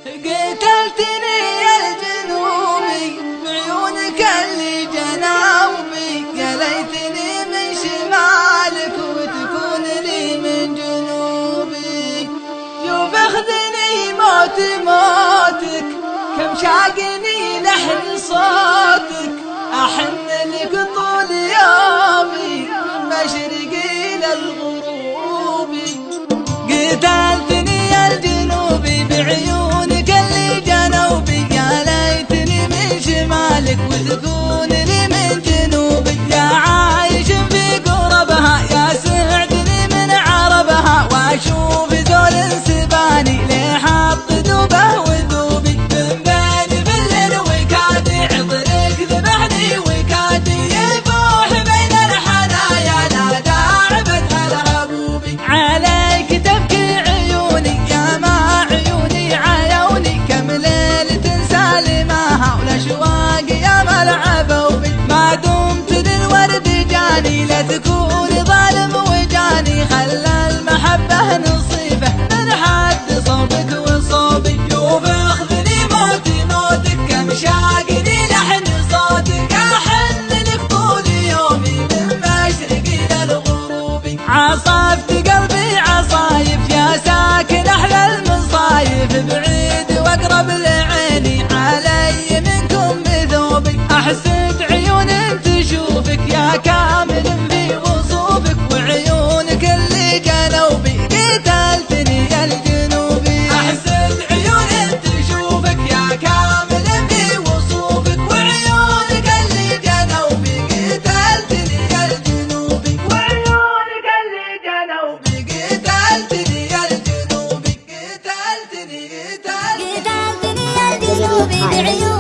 قتلتني يا الجنوبي بعيونك اللي جنوبي، يا ليتني من شمالك وتكون لي من جنوبي. شوف اخذني موت موتك، كم شاقني لحن صوتك، احن لك طول يومي من مشرقي للغروبي. قتلتني يا الجنوبي بعيونك اللي جنوبي، يا ليتني من شمالك وتكون لي من جنوبي. يا عايش في قربها يا سعدني من عربها، واشوف زول سباني ليه حط ذوبه وذوبي. من بين فل وكاد عطرك ذبحني، وكاد يفوح بين الحنايا لا داعبت الهبوبي. عليك تبكي عيوني يا ما عيوني عيوني، كم ليلة سالماها والاشواق يا ملعبوبي. ما دمت للورد جاني لا تكون ظالم وجاني، خلى المحبة نصيبه من حد صوبك وصوبي. شوف اخذني موتي موتك، كم شاقني لحن صوتك، احن لك طول يومي من مشرقي للغروبي. عصفت قلبي عصايف يا ساكن احلى المصايف، بعيد واقرب لعيني علي منكم بذوبي. احسد عيون تشوفك يا كامل في وصوفك، وعيونك اللي جنوبي قتلتني يا الجنوبي. احسد عيون تشوفك يا كامل في وصوفك، وعيونك اللي جنوبي قتلتني يا الجنوبي. وعيونك اللي جنوبي قتلتني يا الجنوبي. قتلتني يا الجنوبي بعيونك